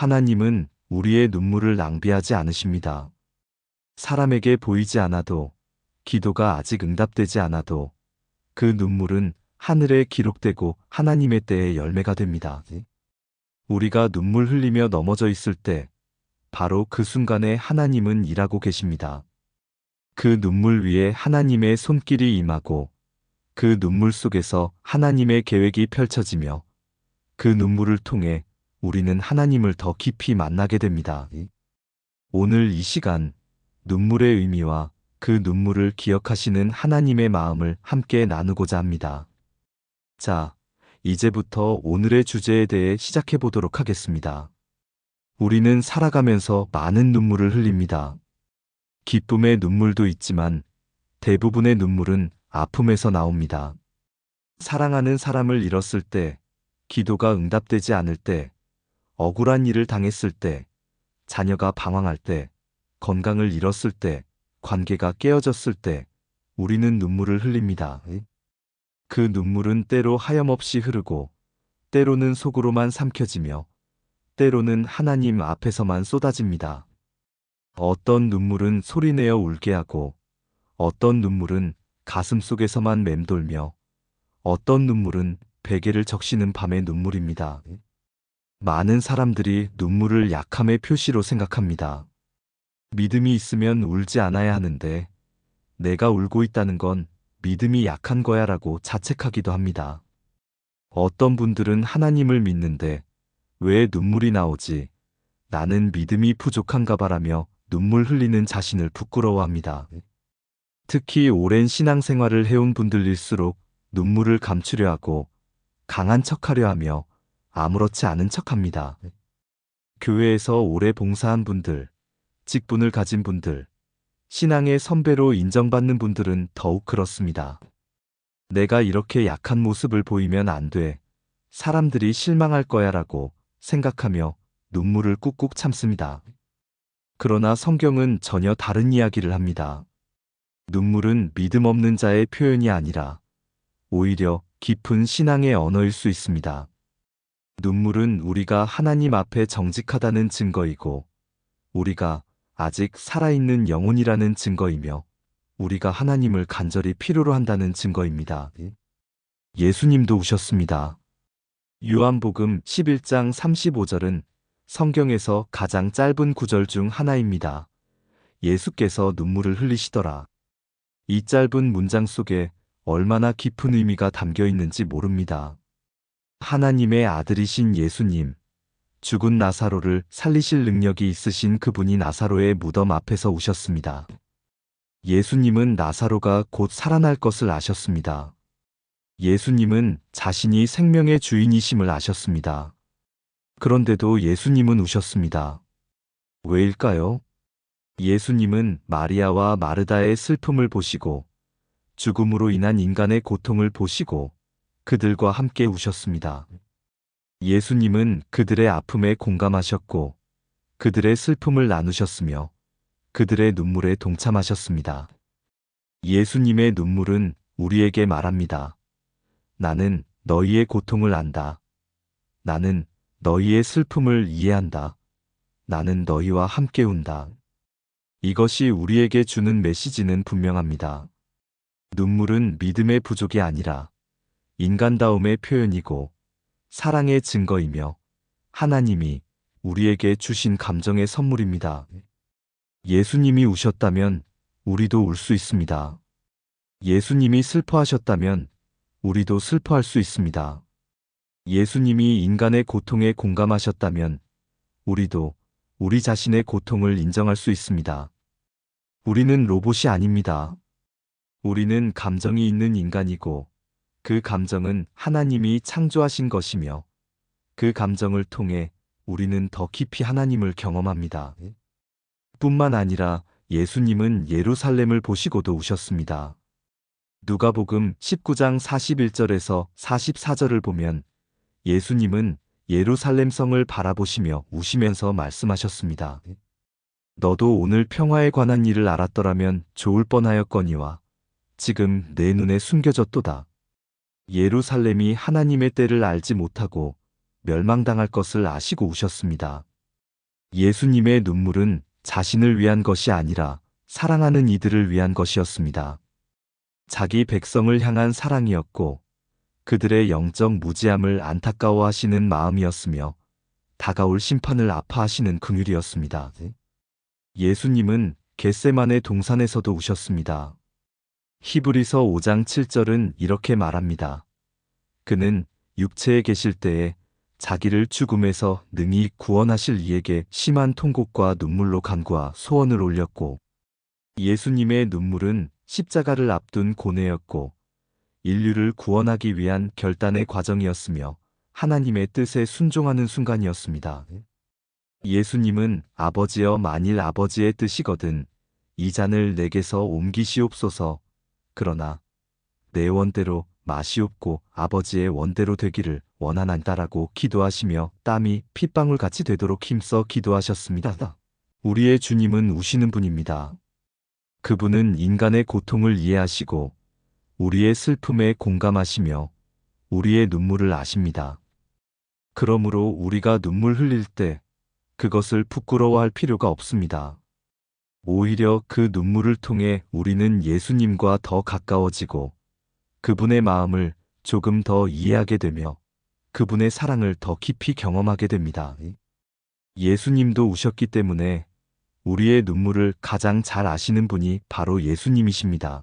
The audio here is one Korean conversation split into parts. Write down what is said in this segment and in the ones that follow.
하나님은 우리의 눈물을 낭비하지 않으십니다. 사람에게 보이지 않아도, 기도가 아직 응답되지 않아도 그 눈물은 하늘에 기록되고 하나님의 때에 열매가 됩니다. 우리가 눈물 흘리며 넘어져 있을 때 바로 그 순간에 하나님은 일하고 계십니다. 그 눈물 위에 하나님의 손길이 임하고 그 눈물 속에서 하나님의 계획이 펼쳐지며 그 눈물을 통해 우리는 하나님을 더 깊이 만나게 됩니다. 오늘 이 시간 눈물의 의미와 그 눈물을 기억하시는 하나님의 마음을 함께 나누고자 합니다. 자, 이제부터 오늘의 주제에 대해 시작해 보도록 하겠습니다. 우리는 살아가면서 많은 눈물을 흘립니다. 기쁨의 눈물도 있지만 대부분의 눈물은 아픔에서 나옵니다. 사랑하는 사람을 잃었을 때, 기도가 응답되지 않을 때, 억울한 일을 당했을 때, 자녀가 방황할 때, 건강을 잃었을 때, 관계가 깨어졌을 때, 우리는 눈물을 흘립니다. 그 눈물은 때로 하염없이 흐르고, 때로는 속으로만 삼켜지며, 때로는 하나님 앞에서만 쏟아집니다. 어떤 눈물은 소리내어 울게 하고, 어떤 눈물은 가슴 속에서만 맴돌며, 어떤 눈물은 베개를 적시는 밤의 눈물입니다. 많은 사람들이 눈물을 약함의 표시로 생각합니다. 믿음이 있으면 울지 않아야 하는데, 내가 울고 있다는 건 믿음이 약한 거야 라고 자책하기도 합니다. 어떤 분들은 하나님을 믿는데 왜 눈물이 나오지? 나는 믿음이 부족한가 봐라며 눈물 흘리는 자신을 부끄러워합니다. 특히 오랜 신앙생활을 해온 분들일수록 눈물을 감추려 하고 강한 척하려 하며 아무렇지 않은 척합니다. 교회에서 오래 봉사한 분들, 직분을 가진 분들, 신앙의 선배로 인정받는 분들은 더욱 그렇습니다. 내가 이렇게 약한 모습을 보이면 안 돼. 사람들이 실망할 거야 라고 생각하며 눈물을 꾹꾹 참습니다. 그러나 성경은 전혀 다른 이야기를 합니다. 눈물은 믿음 없는 자의 표현이 아니라 오히려 깊은 신앙의 언어일 수 있습니다. 눈물은 우리가 하나님 앞에 정직하다는 증거이고 우리가 아직 살아있는 영혼이라는 증거이며 우리가 하나님을 간절히 필요로 한다는 증거입니다. 예수님도 우셨습니다. 요한복음 11장 35절은 성경에서 가장 짧은 구절 중 하나입니다. 예수께서 눈물을 흘리시더라. 이 짧은 문장 속에 얼마나 깊은 의미가 담겨 있는지 모릅니다. 하나님의 아들이신 예수님, 죽은 나사로를 살리실 능력이 있으신 그분이 나사로의 무덤 앞에서 우셨습니다. 예수님은 나사로가 곧 살아날 것을 아셨습니다. 예수님은 자신이 생명의 주인이심을 아셨습니다. 그런데도 예수님은 우셨습니다. 왜일까요? 예수님은 마리아와 마르다의 슬픔을 보시고 죽음으로 인한 인간의 고통을 보시고 그들과 함께 우셨습니다. 예수님은 그들의 아픔에 공감하셨고 그들의 슬픔을 나누셨으며 그들의 눈물에 동참하셨습니다. 예수님의 눈물은 우리에게 말합니다. 나는 너희의 고통을 안다. 나는 너희의 슬픔을 이해한다. 나는 너희와 함께 운다. 이것이 우리에게 주는 메시지는 분명합니다. 눈물은 믿음의 부족이 아니라 인간다움의 표현이고 사랑의 증거이며 하나님이 우리에게 주신 감정의 선물입니다. 예수님이 우셨다면 우리도 울 수 있습니다. 예수님이 슬퍼하셨다면 우리도 슬퍼할 수 있습니다. 예수님이 인간의 고통에 공감하셨다면 우리도 우리 자신의 고통을 인정할 수 있습니다. 우리는 로봇이 아닙니다. 우리는 감정이 있는 인간이고 그 감정은 하나님이 창조하신 것이며 그 감정을 통해 우리는 더 깊이 하나님을 경험합니다. 뿐만 아니라 예수님은 예루살렘을 보시고도 우셨습니다. 누가복음 19장 41절에서 44절을 보면 예수님은 예루살렘 성을 바라보시며 우시면서 말씀하셨습니다. 너도 오늘 평화에 관한 일을 알았더라면 좋을 뻔하였거니와 지금 내 눈에 숨겨졌도다. 예루살렘이 하나님의 때를 알지 못하고 멸망당할 것을 아시고 우셨습니다. 예수님의 눈물은 자신을 위한 것이 아니라 사랑하는 이들을 위한 것이었습니다. 자기 백성을 향한 사랑이었고 그들의 영적 무지함을 안타까워하시는 마음이었으며 다가올 심판을 아파하시는 긍휼이었습니다. 예수님은 겟세마네 동산에서도 우셨습니다. 히브리서 5장 7절은 이렇게 말합니다. 그는 육체에 계실 때에 자기를 죽음에서 능히 구원하실 이에게 심한 통곡과 눈물로 간구하 소원을 올렸고, 예수님의 눈물은 십자가를 앞둔 고뇌였고 인류를 구원하기 위한 결단의 과정이었으며 하나님의 뜻에 순종하는 순간이었습니다. 예수님은 아버지여 만일 아버지의 뜻이거든 이 잔을 내게서 옮기시옵소서. 그러나 내 원대로 마시옵고 아버지의 원대로 되기를 원하나이다라고 기도하시며 땀이 핏방울같이 되도록 힘써 기도하셨습니다. 우리의 주님은 우시는 분입니다. 그분은 인간의 고통을 이해하시고 우리의 슬픔에 공감하시며 우리의 눈물을 아십니다. 그러므로 우리가 눈물 흘릴 때 그것을 부끄러워할 필요가 없습니다. 오히려 그 눈물을 통해 우리는 예수님과 더 가까워지고 그분의 마음을 조금 더 이해하게 되며 그분의 사랑을 더 깊이 경험하게 됩니다. 예수님도 우셨기 때문에 우리의 눈물을 가장 잘 아시는 분이 바로 예수님이십니다.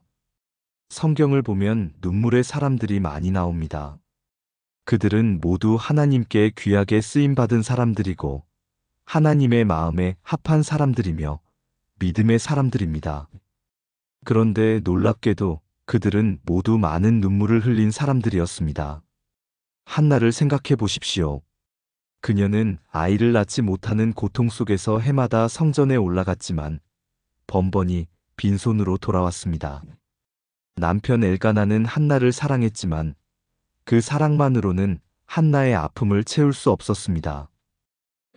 성경을 보면 눈물의 사람들이 많이 나옵니다. 그들은 모두 하나님께 귀하게 쓰임받은 사람들이고 하나님의 마음에 합한 사람들이며 믿음의 사람들입니다. 그런데 놀랍게도 그들은 모두 많은 눈물을 흘린 사람들이었습니다. 한나를 생각해 보십시오. 그녀는 아이를 낳지 못하는 고통 속에서 해마다 성전에 올라갔지만 번번이 빈손으로 돌아왔습니다. 남편 엘가나는 한나를 사랑했지만 그 사랑만으로는 한나의 아픔을 채울 수 없었습니다.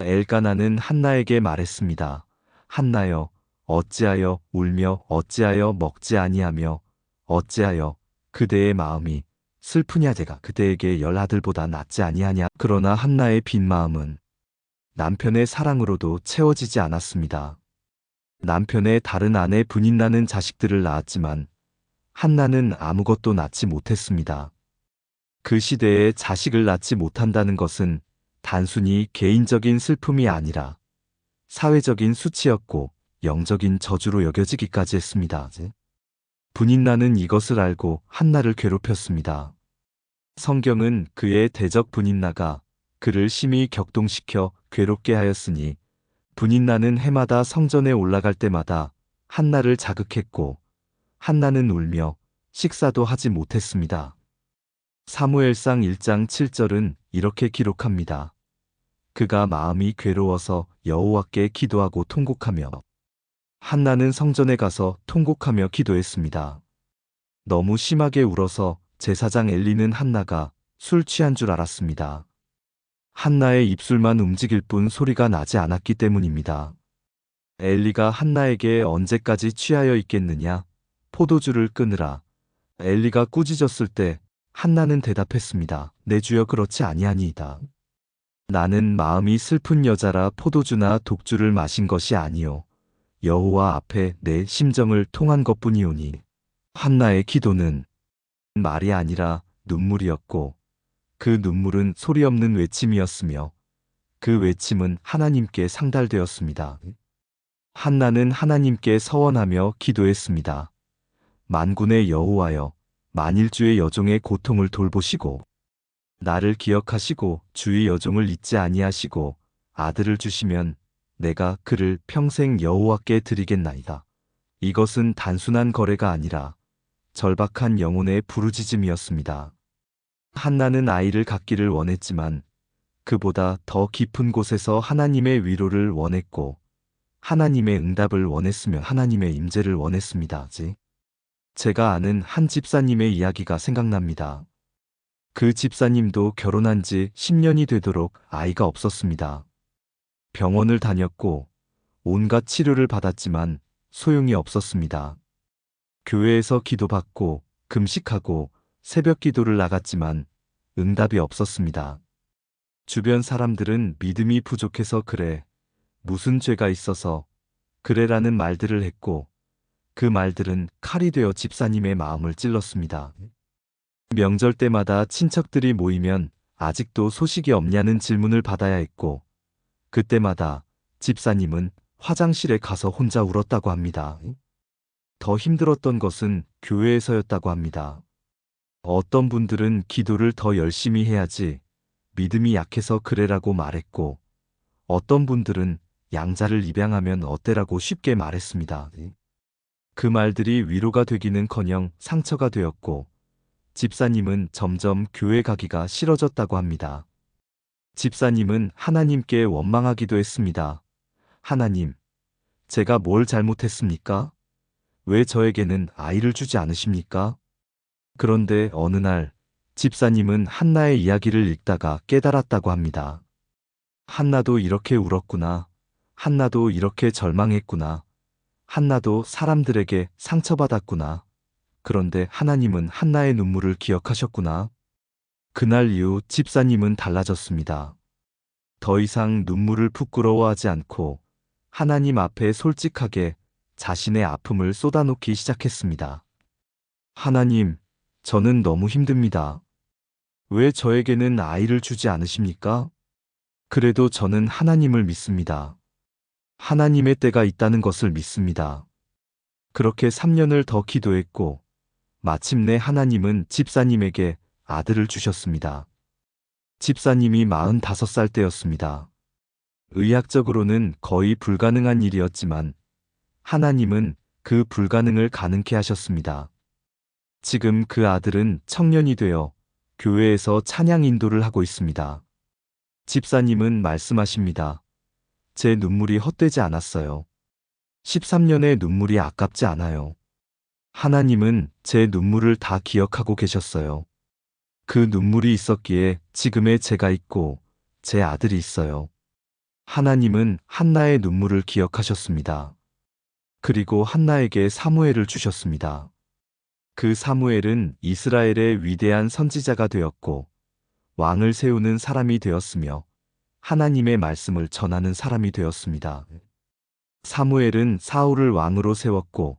엘가나는 한나에게 말했습니다. 한나여, 어찌하여 울며 어찌하여 먹지 아니하며 어찌하여 그대의 마음이 슬프냐. 제가 그대에게 10아들보다 낫지 아니하냐. 그러나 한나의 빈 마음은 남편의 사랑으로도 채워지지 않았습니다. 남편의 다른 아내 분인나는 자식들을 낳았지만 한나는 아무것도 낳지 못했습니다. 그 시대에 자식을 낳지 못한다는 것은 단순히 개인적인 슬픔이 아니라 사회적인 수치였고 영적인 저주로 여겨지기까지 했습니다. 분인나는 이것을 알고 한나를 괴롭혔습니다. 성경은 그의 대적 분인나가 그를 심히 격동시켜 괴롭게 하였으니 분인나는 해마다 성전에 올라갈 때마다 한나를 자극했고 한나는 울며 식사도 하지 못했습니다. 사무엘상 1장 7절은 이렇게 기록합니다. 그가 마음이 괴로워서 여호와께 기도하고 통곡하며 한나는 성전에 가서 통곡하며 기도했습니다. 너무 심하게 울어서 제사장 엘리는 한나가 술 취한 줄 알았습니다. 한나의 입술만 움직일 뿐 소리가 나지 않았기 때문입니다. 엘리가 한나에게 언제까지 취하여 있겠느냐? 포도주를 끊으라. 엘리가 꾸짖었을 때 한나는 대답했습니다. 내 주여 그렇지 아니하니이다. 나는 마음이 슬픈 여자라 포도주나 독주를 마신 것이 아니요 여호와 앞에 내 심정을 통한 것뿐이오니. 한나의 기도는 말이 아니라 눈물이었고 그 눈물은 소리 없는 외침이었으며 그 외침은 하나님께 상달되었습니다. 한나는 하나님께 서원하며 기도했습니다. 만군의 여호와여, 만일 주의 여종의 고통을 돌보시고 나를 기억하시고 주의 여종을 잊지 아니하시고 아들을 주시면 내가 그를 평생 여호와께 드리겠나이다. 이것은 단순한 거래가 아니라 절박한 영혼의 부르짖음이었습니다. 한나는 아이를 갖기를 원했지만 그보다 더 깊은 곳에서 하나님의 위로를 원했고 하나님의 응답을 원했으며 하나님의 임재를 원했습니다. 제가 아는 한 집사님의 이야기가 생각납니다. 그 집사님도 결혼한 지 10년이 되도록 아이가 없었습니다. 병원을 다녔고 온갖 치료를 받았지만 소용이 없었습니다. 교회에서 기도받고 금식하고 새벽 기도를 나갔지만 응답이 없었습니다. 주변 사람들은 믿음이 부족해서 그래. 무슨 죄가 있어서 그래라는 말들을 했고 그 말들은 칼이 되어 집사님의 마음을 찔렀습니다. 명절 때마다 친척들이 모이면 아직도 소식이 없냐는 질문을 받아야 했고 그때마다 집사님은 화장실에 가서 혼자 울었다고 합니다. 더 힘들었던 것은 교회에서였다고 합니다. 어떤 분들은 기도를 더 열심히 해야지 믿음이 약해서 그래라고 말했고 어떤 분들은 양자를 입양하면 어때라고 쉽게 말했습니다. 그 말들이 위로가 되기는커녕 상처가 되었고 집사님은 점점 교회 가기가 싫어졌다고 합니다. 집사님은 하나님께 원망하기도 했습니다. 하나님, 제가 뭘 잘못했습니까? 왜 저에게는 아이를 주지 않으십니까? 그런데 어느 날 집사님은 한나의 이야기를 읽다가 깨달았다고 합니다. 한나도 이렇게 울었구나. 한나도 이렇게 절망했구나. 한나도 사람들에게 상처받았구나. 그런데 하나님은 한나의 눈물을 기억하셨구나. 그날 이후 집사님은 달라졌습니다. 더 이상 눈물을 부끄러워하지 않고 하나님 앞에 솔직하게 자신의 아픔을 쏟아놓기 시작했습니다. 하나님, 저는 너무 힘듭니다. 왜 저에게는 아이를 주지 않으십니까? 그래도 저는 하나님을 믿습니다. 하나님의 때가 있다는 것을 믿습니다. 그렇게 3년을 더 기도했고 마침내 하나님은 집사님에게 아들을 주셨습니다. 집사님이 45살 때였습니다. 의학적으로는 거의 불가능한 일이었지만 하나님은 그 불가능을 가능케 하셨습니다. 지금 그 아들은 청년이 되어 교회에서 찬양 인도를 하고 있습니다. 집사님은 말씀하십니다. 제 눈물이 헛되지 않았어요. 13년의 눈물이 아깝지 않아요. 하나님은 제 눈물을 다 기억하고 계셨어요. 그 눈물이 있었기에 지금의 제가 있고 제 아들이 있어요. 하나님은 한나의 눈물을 기억하셨습니다. 그리고 한나에게 사무엘을 주셨습니다. 그 사무엘은 이스라엘의 위대한 선지자가 되었고 왕을 세우는 사람이 되었으며 하나님의 말씀을 전하는 사람이 되었습니다. 사무엘은 사울을 왕으로 세웠고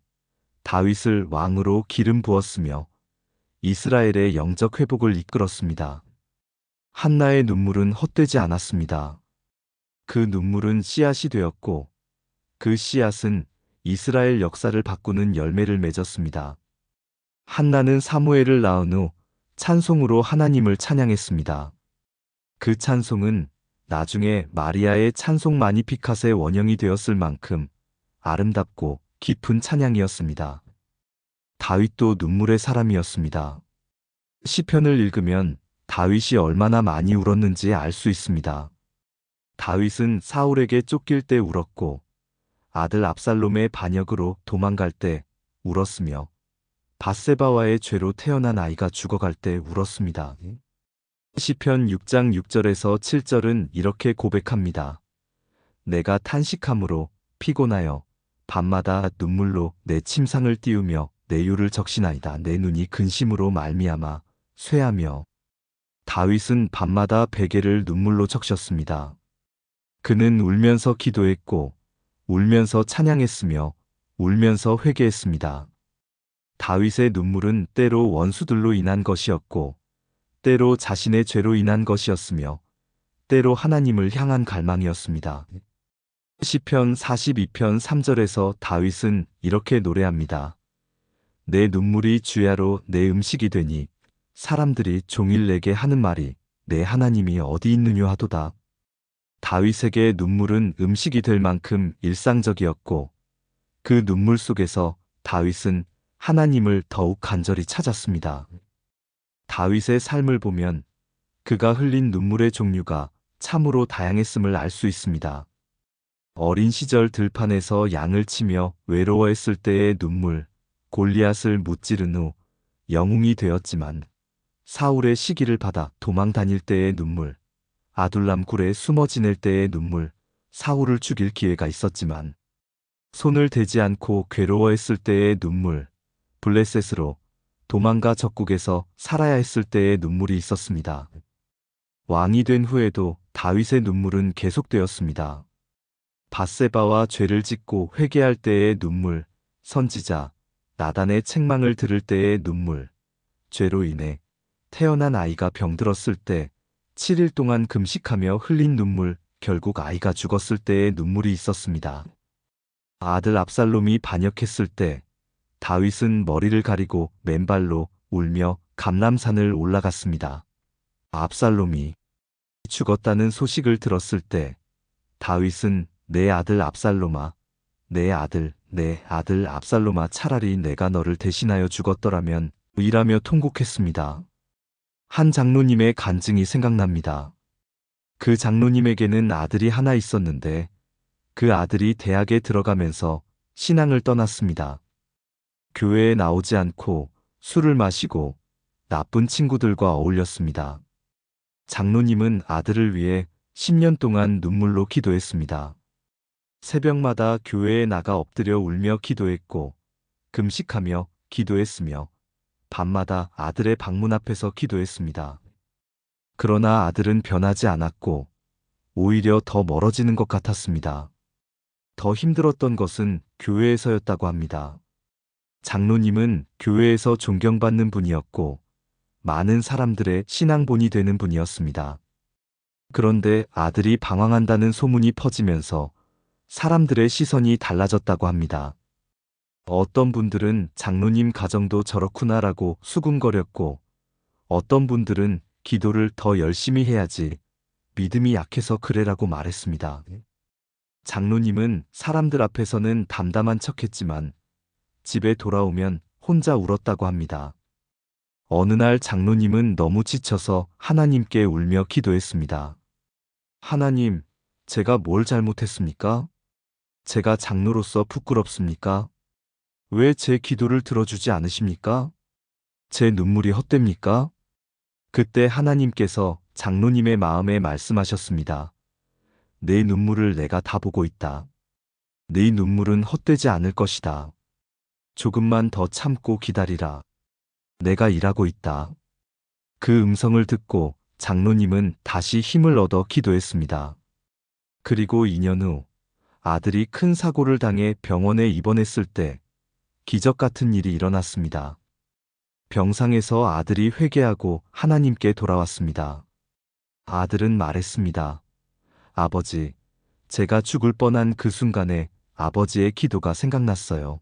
다윗을 왕으로 기름 부었으며 이스라엘의 영적 회복을 이끌었습니다. 한나의 눈물은 헛되지 않았습니다. 그 눈물은 씨앗이 되었고 그 씨앗은 이스라엘 역사를 바꾸는 열매를 맺었습니다. 한나는 사무엘을 낳은 후 찬송으로 하나님을 찬양했습니다. 그 찬송은 나중에 마리아의 찬송 마니피캇의 원형이 되었을 만큼 아름답고 깊은 찬양이었습니다. 다윗도 눈물의 사람이었습니다. 시편을 읽으면 다윗이 얼마나 많이 울었는지 알 수 있습니다. 다윗은 사울에게 쫓길 때 울었고 아들 압살롬의 반역으로 도망갈 때 울었으며 밧세바와의 죄로 태어난 아이가 죽어갈 때 울었습니다. 시편 6장 6절에서 7절은 이렇게 고백합니다. 내가 탄식함으로 피곤하여 밤마다 눈물로 내 침상을 띄우며 내 요를 적시나이다. 내 눈이 근심으로 말미암아 쇠하며. 다윗은 밤마다 베개를 눈물로 적셨습니다. 그는 울면서 기도했고 울면서 찬양했으며 울면서 회개했습니다. 다윗의 눈물은 때로 원수들로 인한 것이었고 때로 자신의 죄로 인한 것이었으며 때로 하나님을 향한 갈망이었습니다. 시편 42편 3절에서 다윗은 이렇게 노래합니다. 내 눈물이 주야로 내 음식이 되니 사람들이 종일 내게 하는 말이 내 하나님이 어디 있느냐 하도다. 다윗에게 눈물은 음식이 될 만큼 일상적이었고 그 눈물 속에서 다윗은 하나님을 더욱 간절히 찾았습니다. 다윗의 삶을 보면 그가 흘린 눈물의 종류가 참으로 다양했음을 알 수 있습니다. 어린 시절 들판에서 양을 치며 외로워했을 때의 눈물, 골리앗을 무찌른 후 영웅이 되었지만 사울의 시기를 받아 도망 다닐 때의 눈물, 아둘람 굴에 숨어 지낼 때의 눈물, 사울을 죽일 기회가 있었지만 손을 대지 않고 괴로워했을 때의 눈물, 블레셋으로 도망가 적국에서 살아야 했을 때의 눈물이 있었습니다. 왕이 된 후에도 다윗의 눈물은 계속되었습니다. 밧세바와 죄를 짓고 회개할 때의 눈물, 선지자 나단의 책망을 들을 때의 눈물, 죄로 인해 태어난 아이가 병들었을 때 7일 동안 금식하며 흘린 눈물, 결국 아이가 죽었을 때의 눈물이 있었습니다. 아들 압살롬이 반역했을 때 다윗은 머리를 가리고 맨발로 울며 감람산을 올라갔습니다. 압살롬이 죽었다는 소식을 들었을 때 다윗은 내 아들 압살롬아, 내 아들 압살롬아, 차라리 내가 너를 대신하여 죽었더라면 이라며 통곡했습니다. 한 장로님의 간증이 생각납니다. 그 장로님에게는 아들이 하나 있었는데 그 아들이 대학에 들어가면서 신앙을 떠났습니다. 교회에 나오지 않고 술을 마시고 나쁜 친구들과 어울렸습니다. 장로님은 아들을 위해 10년 동안 눈물로 기도했습니다. 새벽마다 교회에 나가 엎드려 울며 기도했고 금식하며 기도했으며 밤마다 아들의 방문 앞에서 기도했습니다. 그러나 아들은 변하지 않았고 오히려 더 멀어지는 것 같았습니다. 더 힘들었던 것은 교회에서였다고 합니다. 장로님은 교회에서 존경받는 분이었고 많은 사람들의 신앙본이 되는 분이었습니다. 그런데 아들이 방황한다는 소문이 퍼지면서 사람들의 시선이 달라졌다고 합니다. 어떤 분들은 장로님 가정도 저렇구나라고 수군거렸고 어떤 분들은 기도를 더 열심히 해야지 믿음이 약해서 그래라고 말했습니다. 장로님은 사람들 앞에서는 담담한 척했지만 집에 돌아오면 혼자 울었다고 합니다. 어느 날 장로님은 너무 지쳐서 하나님께 울며 기도했습니다. 하나님, 제가 뭘 잘못했습니까? 제가 장로로서 부끄럽습니까? 왜 제 기도를 들어주지 않으십니까? 제 눈물이 헛됩니까? 그때 하나님께서 장로님의 마음에 말씀하셨습니다. 내 눈물을 내가 다 보고 있다. 네 눈물은 헛되지 않을 것이다. 조금만 더 참고 기다리라. 내가 일하고 있다. 그 음성을 듣고 장로님은 다시 힘을 얻어 기도했습니다. 그리고 2년 후 아들이 큰 사고를 당해 병원에 입원했을 때 기적 같은 일이 일어났습니다. 병상에서 아들이 회개하고 하나님께 돌아왔습니다. 아들은 말했습니다. 아버지, 제가 죽을 뻔한 그 순간에 아버지의 기도가 생각났어요.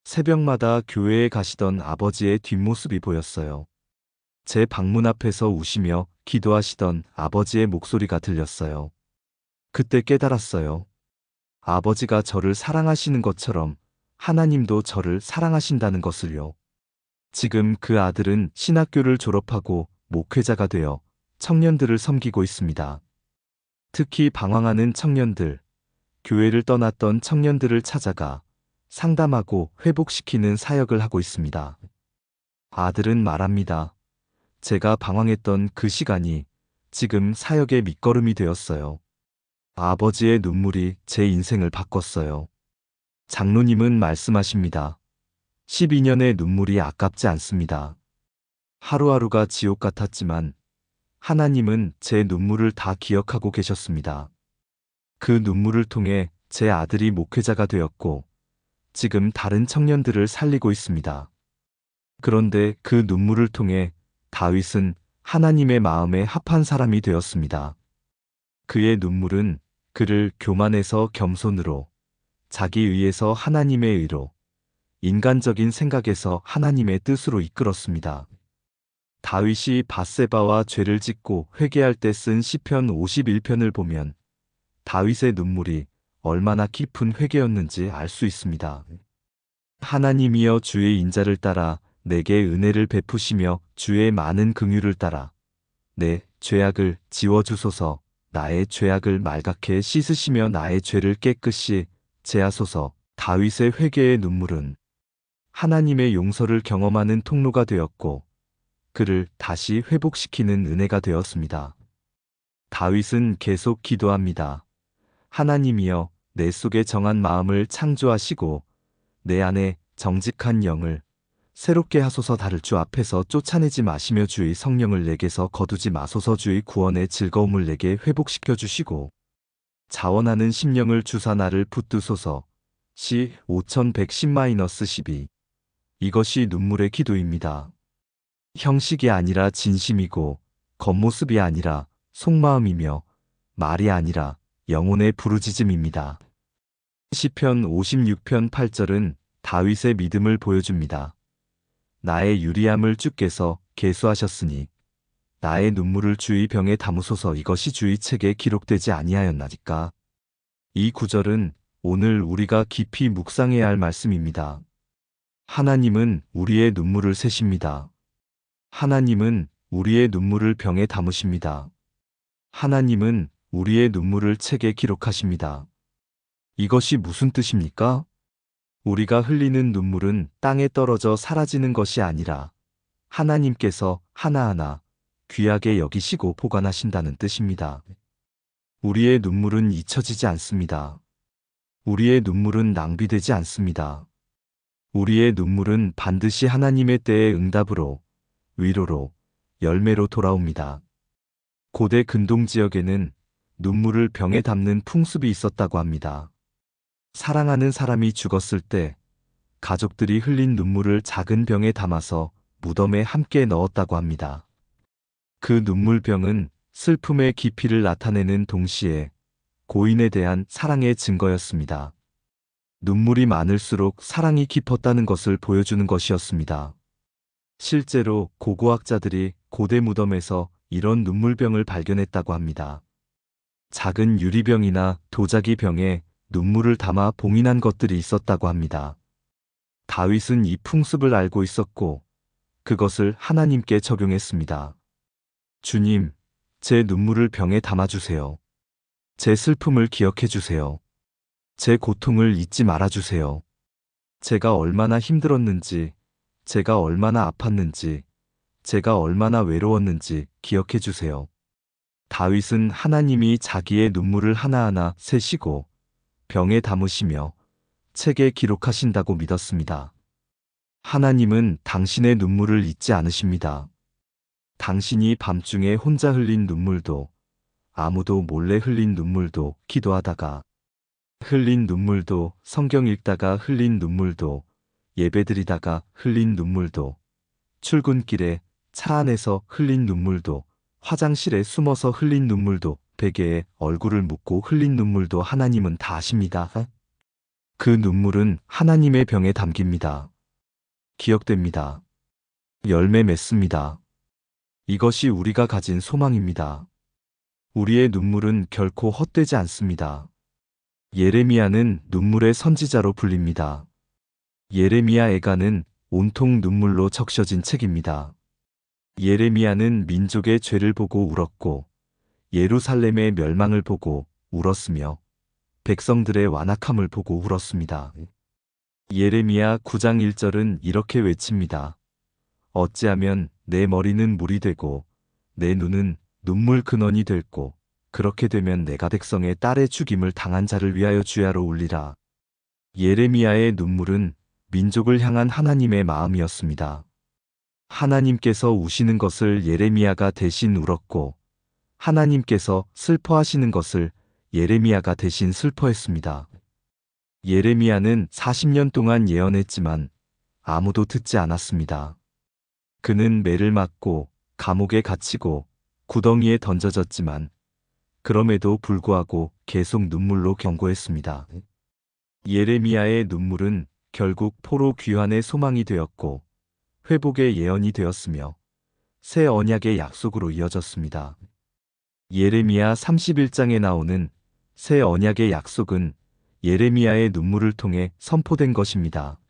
새벽마다 교회에 가시던 아버지의 뒷모습이 보였어요. 제 방문 앞에서 우시며 기도하시던 아버지의 목소리가 들렸어요. 그때 깨달았어요. 아버지가 저를 사랑하시는 것처럼 하나님도 저를 사랑하신다는 것을요. 지금 그 아들은 신학교를 졸업하고 목회자가 되어 청년들을 섬기고 있습니다. 특히 방황하는 청년들, 교회를 떠났던 청년들을 찾아가 상담하고 회복시키는 사역을 하고 있습니다. 아들은 말합니다. 제가 방황했던 그 시간이 지금 사역의 밑거름이 되었어요. 아버지의 눈물이 제 인생을 바꿨어요. 장로님은 말씀하십니다. 12년의 눈물이 아깝지 않습니다. 하루하루가 지옥 같았지만 하나님은 제 눈물을 다 기억하고 계셨습니다. 그 눈물을 통해 제 아들이 목회자가 되었고 지금 다른 청년들을 살리고 있습니다. 그런데 그 눈물을 통해 다윗은 하나님의 마음에 합한 사람이 되었습니다. 그의 눈물은 그를 교만에서 겸손으로, 자기 의에서 하나님의 의로, 인간적인 생각에서 하나님의 뜻으로 이끌었습니다. 다윗이 밧세바와 죄를 짓고 회개할 때 쓴 시편 51편을 보면 다윗의 눈물이 얼마나 깊은 회개였는지 알 수 있습니다. 하나님이여 주의 인자를 따라 내게 은혜를 베푸시며 주의 많은 긍휼을 따라 내 죄악을 지워주소서. 나의 죄악을 말갛게 씻으시며 나의 죄를 깨끗이 제하소서. 다윗의 회개의 눈물은 하나님의 용서를 경험하는 통로가 되었고 그를 다시 회복시키는 은혜가 되었습니다. 다윗은 계속 기도합니다. 하나님이여 내 속에 정한 마음을 창조하시고 내 안에 정직한 영을 새롭게 하소서. 다를 주 앞에서 쫓아내지 마시며 주의 성령을 내게서 거두지 마소서. 주의 구원의 즐거움을 내게 회복시켜 주시고 자원하는 심령을 주사 나를 붙드소서. 시 5110-12. 이것이 눈물의 기도입니다. 형식이 아니라 진심이고 겉모습이 아니라 속마음이며 말이 아니라 영혼의 부르짖음입니다. 시편 56편 8절은 다윗의 믿음을 보여줍니다. 나의 유리함을 주께서 계수하셨으니 나의 눈물을 주의 병에 담으소서. 이것이 주의 책에 기록되지 아니하였나이까. 이 구절은 오늘 우리가 깊이 묵상해야 할 말씀입니다. 하나님은 우리의 눈물을 세십니다. 하나님은 우리의 눈물을 병에 담으십니다. 하나님은 우리의 눈물을 책에 기록하십니다. 이것이 무슨 뜻입니까? 우리가 흘리는 눈물은 땅에 떨어져 사라지는 것이 아니라 하나님께서 하나하나 귀하게 여기시고 보관하신다는 뜻입니다. 우리의 눈물은 잊혀지지 않습니다. 우리의 눈물은 낭비되지 않습니다. 우리의 눈물은 반드시 하나님의 때의 응답으로, 위로로, 열매로 돌아옵니다. 고대 근동 지역에는 눈물을 병에 담는 풍습이 있었다고 합니다. 사랑하는 사람이 죽었을 때 가족들이 흘린 눈물을 작은 병에 담아서 무덤에 함께 넣었다고 합니다. 그 눈물병은 슬픔의 깊이를 나타내는 동시에 고인에 대한 사랑의 증거였습니다. 눈물이 많을수록 사랑이 깊었다는 것을 보여주는 것이었습니다. 실제로 고고학자들이 고대 무덤에서 이런 눈물병을 발견했다고 합니다. 작은 유리병이나 도자기 병에 눈물을 담아 봉인한 것들이 있었다고 합니다. 다윗은 이 풍습을 알고 있었고 그것을 하나님께 적용했습니다. 주님, 제 눈물을 병에 담아주세요. 제 슬픔을 기억해 주세요. 제 고통을 잊지 말아주세요. 제가 얼마나 힘들었는지, 제가 얼마나 아팠는지, 제가 얼마나 외로웠는지 기억해 주세요. 다윗은 하나님이 자기의 눈물을 하나하나 세시고 병에 담으시며 책에 기록하신다고 믿었습니다. 하나님은 당신의 눈물을 잊지 않으십니다. 당신이 밤중에 혼자 흘린 눈물도, 아무도 몰래 흘린 눈물도, 기도하다가 흘린 눈물도, 성경 읽다가 흘린 눈물도, 예배드리다가 흘린 눈물도, 출근길에 차 안에서 흘린 눈물도, 화장실에 숨어서 흘린 눈물도, 베개에 얼굴을 묻고 흘린 눈물도 하나님은 다 아십니다. 그 눈물은 하나님의 병에 담깁니다. 기억됩니다. 열매 맺습니다. 이것이 우리가 가진 소망입니다. 우리의 눈물은 결코 헛되지 않습니다. 예레미야는 눈물의 선지자로 불립니다. 예레미야 애가는 온통 눈물로 적셔진 책입니다. 예레미야는 민족의 죄를 보고 울었고 예루살렘의 멸망을 보고 울었으며 백성들의 완악함을 보고 울었습니다. 예레미야 9장 1절은 이렇게 외칩니다. 어찌하면 내 머리는 물이 되고 내 눈은 눈물 근원이 될고 그렇게 되면 내가 백성의 딸의 죽임을 당한 자를 위하여 주야로 울리라. 예레미야의 눈물은 민족을 향한 하나님의 마음이었습니다. 하나님께서 우시는 것을 예레미야가 대신 울었고 하나님께서 슬퍼하시는 것을 예레미야가 대신 슬퍼했습니다. 예레미야는 40년 동안 예언했지만 아무도 듣지 않았습니다. 그는 매를 맞고 감옥에 갇히고 구덩이에 던져졌지만 그럼에도 불구하고 계속 눈물로 경고했습니다. 예레미야의 눈물은 결국 포로 귀환의 소망이 되었고 회복의 예언이 되었으며 새 언약의 약속으로 이어졌습니다. 예레미야 31장에 나오는 새 언약의 약속은 예레미야의 눈물을 통해 선포된 것입니다.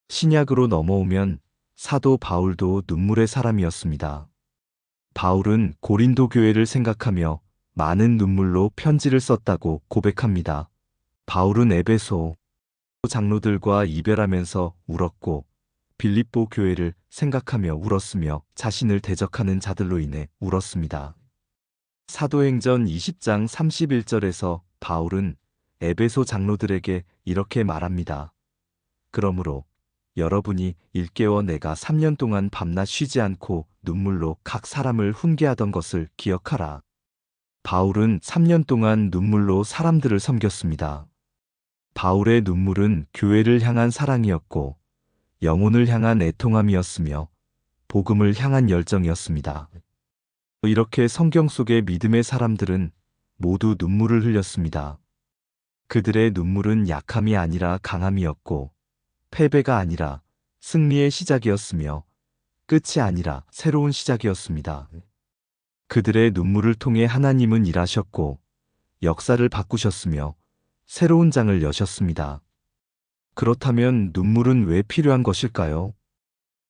신약으로 넘어오면 사도 바울도 눈물의 사람이었습니다. 바울은 고린도 교회를 생각하며 많은 눈물로 편지를 썼다고 고백합니다. 바울은 에베소 장로들과 이별하면서 울었고 빌립보 교회를 생각하며 울었으며 자신을 대적하는 자들로 인해 울었습니다. 사도행전 20장 31절에서 바울은 에베소 장로들에게 이렇게 말합니다. 그러므로 여러분이 일깨워 내가 3년 동안 밤낮 쉬지 않고 눈물로 각 사람을 훈계하던 것을 기억하라. 바울은 3년 동안 눈물로 사람들을 섬겼습니다. 바울의 눈물은 교회를 향한 사랑이었고 영혼을 향한 애통함이었으며 복음을 향한 열정이었습니다. 이렇게 성경 속의 믿음의 사람들은 모두 눈물을 흘렸습니다. 그들의 눈물은 약함이 아니라 강함이었고 패배가 아니라 승리의 시작이었으며 끝이 아니라 새로운 시작이었습니다. 그들의 눈물을 통해 하나님은 일하셨고 역사를 바꾸셨으며 새로운 장을 여셨습니다. 그렇다면 눈물은 왜 필요한 것일까요?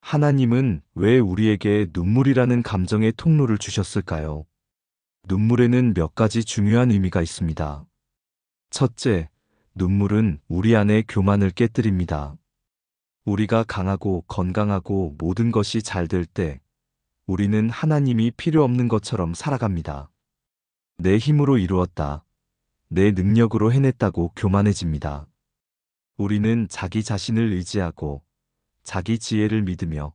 하나님은 왜 우리에게 눈물이라는 감정의 통로를 주셨을까요? 눈물에는 몇 가지 중요한 의미가 있습니다. 첫째, 눈물은 우리 안의 교만을 깨뜨립니다. 우리가 강하고 건강하고 모든 것이 잘 될 때 우리는 하나님이 필요 없는 것처럼 살아갑니다. 내 힘으로 이루었다. 내 능력으로 해냈다고 교만해집니다. 우리는 자기 자신을 의지하고 자기 지혜를 믿으며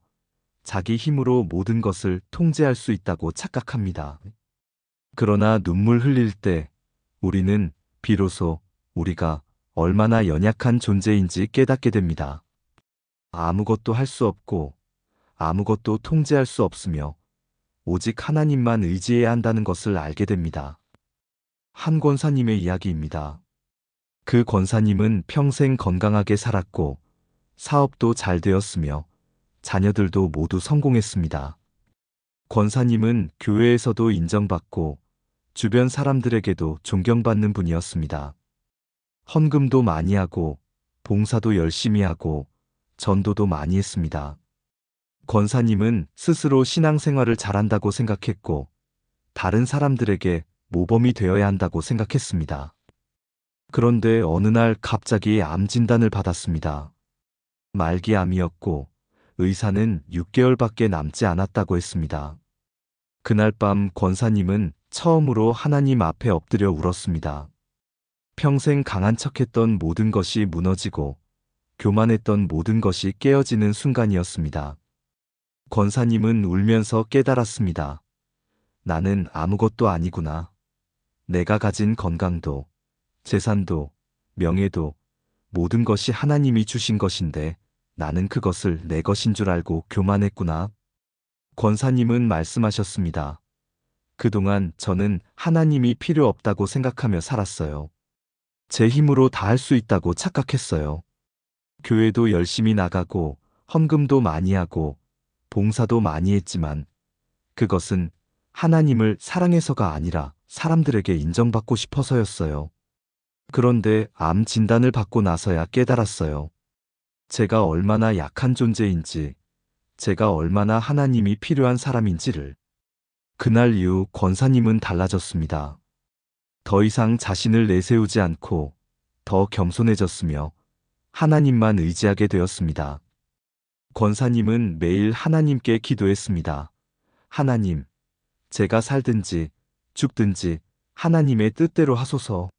자기 힘으로 모든 것을 통제할 수 있다고 착각합니다. 그러나 눈물 흘릴 때 우리는 비로소 우리가 얼마나 연약한 존재인지 깨닫게 됩니다. 아무것도 할 수 없고 아무것도 통제할 수 없으며 오직 하나님만 의지해야 한다는 것을 알게 됩니다. 한 권사님의 이야기입니다. 그 권사님은 평생 건강하게 살았고 사업도 잘 되었으며 자녀들도 모두 성공했습니다. 권사님은 교회에서도 인정받고 주변 사람들에게도 존경받는 분이었습니다. 헌금도 많이 하고 봉사도 열심히 하고 전도도 많이 했습니다. 권사님은 스스로 신앙생활을 잘한다고 생각했고 다른 사람들에게 모범이 되어야 한다고 생각했습니다. 그런데 어느 날 갑자기 암 진단을 받았습니다. 말기암이었고 의사는 6개월밖에 남지 않았다고 했습니다. 그날 밤 권사님은 처음으로 하나님 앞에 엎드려 울었습니다. 평생 강한 척했던 모든 것이 무너지고 교만했던 모든 것이 깨어지는 순간이었습니다. 권사님은 울면서 깨달았습니다. 나는 아무것도 아니구나. 내가 가진 건강도, 재산도, 명예도 모든 것이 하나님이 주신 것인데 나는 그것을 내 것인 줄 알고 교만했구나. 권사님은 말씀하셨습니다. 그동안 저는 하나님이 필요 없다고 생각하며 살았어요. 제 힘으로 다 할 수 있다고 착각했어요. 교회도 열심히 나가고 헌금도 많이 하고 봉사도 많이 했지만 그것은 하나님을 사랑해서가 아니라 사람들에게 인정받고 싶어서였어요. 그런데 암 진단을 받고 나서야 깨달았어요. 제가 얼마나 약한 존재인지, 제가 얼마나 하나님이 필요한 사람인지를. 그날 이후 권사님은 달라졌습니다. 더 이상 자신을 내세우지 않고 더 겸손해졌으며 하나님만 의지하게 되었습니다. 권사님은 매일 하나님께 기도했습니다. 하나님, 제가 살든지 죽든지 하나님의 뜻대로 하소서.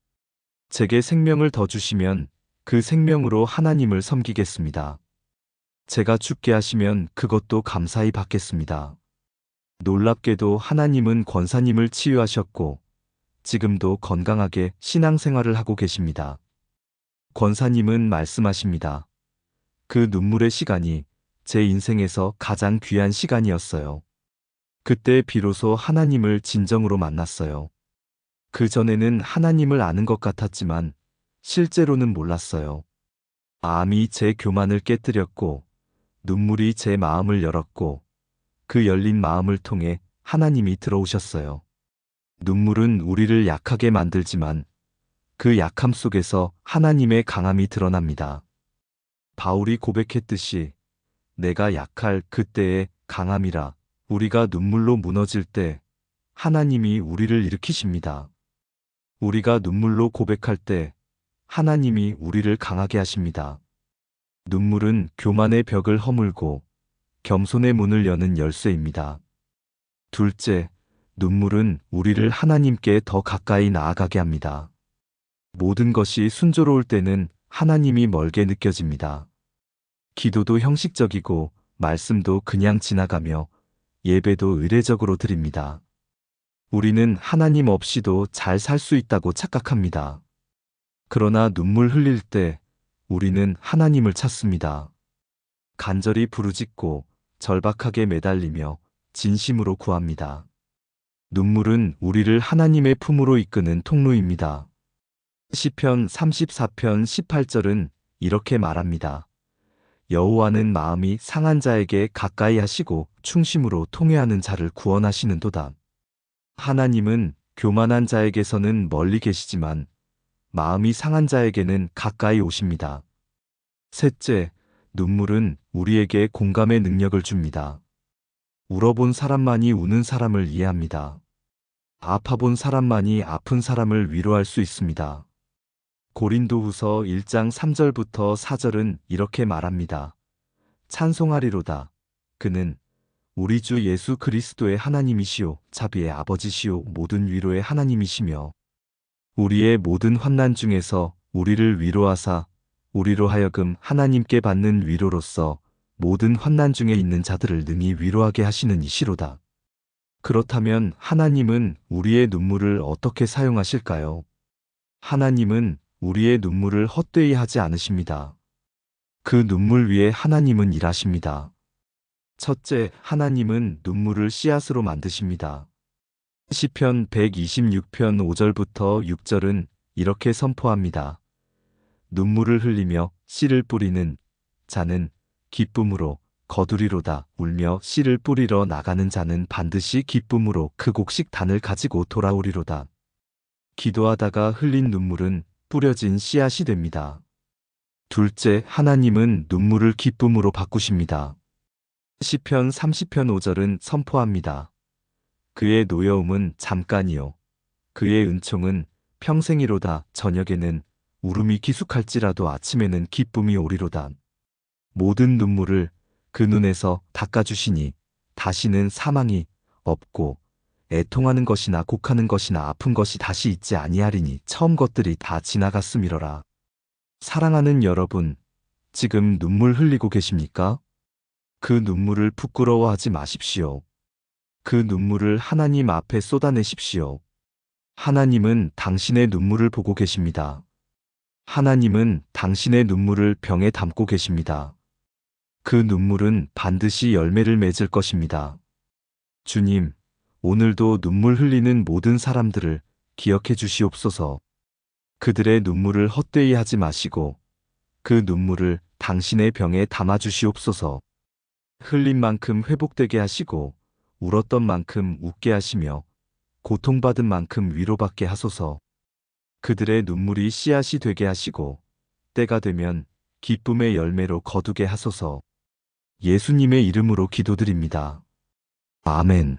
제게 생명을 더 주시면 그 생명으로 하나님을 섬기겠습니다. 제가 죽게 하시면 그것도 감사히 받겠습니다. 놀랍게도 하나님은 권사님을 치유하셨고 지금도 건강하게 신앙생활을 하고 계십니다. 권사님은 말씀하십니다. 그 눈물의 시간이 제 인생에서 가장 귀한 시간이었어요. 그때 비로소 하나님을 진정으로 만났어요. 그전에는 하나님을 아는 것 같았지만 실제로는 몰랐어요. 암이 제 교만을 깨뜨렸고 눈물이 제 마음을 열었고 그 열린 마음을 통해 하나님이 들어오셨어요. 눈물은 우리를 약하게 만들지만 그 약함 속에서 하나님의 강함이 드러납니다. 바울이 고백했듯이 내가 약할 그때의 강함이라. 우리가 눈물로 무너질 때 하나님이 우리를 일으키십니다. 우리가 눈물로 고백할 때 하나님이 우리를 강하게 하십니다. 눈물은 교만의 벽을 허물고 겸손의 문을 여는 열쇠입니다. 둘째, 눈물은 우리를 하나님께 더 가까이 나아가게 합니다. 모든 것이 순조로울 때는 하나님이 멀게 느껴집니다. 기도도 형식적이고 말씀도 그냥 지나가며 예배도 의례적으로 드립니다. 우리는 하나님 없이도 잘 살 수 있다고 착각합니다. 그러나 눈물 흘릴 때 우리는 하나님을 찾습니다. 간절히 부르짖고 절박하게 매달리며 진심으로 구합니다. 눈물은 우리를 하나님의 품으로 이끄는 통로입니다. 시편 34편 18절은 이렇게 말합니다. 여호와는 마음이 상한 자에게 가까이 하시고 충심으로 통회하는 자를 구원하시는도다. 하나님은 교만한 자에게서는 멀리 계시지만 마음이 상한 자에게는 가까이 오십니다. 셋째, 눈물은 우리에게 공감의 능력을 줍니다. 울어본 사람만이 우는 사람을 이해합니다. 아파본 사람만이 아픈 사람을 위로할 수 있습니다. 고린도후서 1장 3절부터 4절은 이렇게 말합니다. 찬송하리로다. 그는 우리 주 예수 그리스도의 하나님이시요 자비의 아버지시요 모든 위로의 하나님이시며 우리의 모든 환난 중에서 우리를 위로하사 우리로 하여금 하나님께 받는 위로로서 모든 환난 중에 있는 자들을 능히 위로하게 하시는 이시로다. 그렇다면 하나님은 우리의 눈물을 어떻게 사용하실까요? 하나님은 우리의 눈물을 헛되이 하지 않으십니다. 그 눈물 위에 하나님은 일하십니다. 첫째, 하나님은 눈물을 씨앗으로 만드십니다. 시편 126편 5절부터 6절은 이렇게 선포합니다. 눈물을 흘리며 씨를 뿌리는 자는 기쁨으로 거두리로다. 울며 씨를 뿌리러 나가는 자는 반드시 기쁨으로 그 곡식 단을 가지고 돌아오리로다. 기도하다가 흘린 눈물은 뿌려진 씨앗이 됩니다. 둘째, 하나님은 눈물을 기쁨으로 바꾸십니다. 시편 30편 5절은 선포합니다. 그의 노여움은 잠깐이요 그의 은총은 평생이로다. 저녁에는 울음이 기숙할지라도 아침에는 기쁨이 오리로다. 모든 눈물을 그 눈에서 닦아주시니 다시는 사망이 없고 애통하는 것이나 곡하는 것이나 아픈 것이 다시 있지 아니하리니 처음 것들이 다 지나갔음이러라. 사랑하는 여러분, 지금 눈물 흘리고 계십니까? 그 눈물을 부끄러워하지 마십시오. 그 눈물을 하나님 앞에 쏟아내십시오. 하나님은 당신의 눈물을 보고 계십니다. 하나님은 당신의 눈물을 병에 담고 계십니다. 그 눈물은 반드시 열매를 맺을 것입니다. 주님, 오늘도 눈물 흘리는 모든 사람들을 기억해 주시옵소서. 그들의 눈물을 헛되이 하지 마시고 그 눈물을 당신의 병에 담아 주시옵소서. 흘린 만큼 회복되게 하시고 울었던 만큼 웃게 하시며 고통받은 만큼 위로받게 하소서. 그들의 눈물이 씨앗이 되게 하시고 때가 되면 기쁨의 열매로 거두게 하소서. 예수님의 이름으로 기도드립니다. 아멘.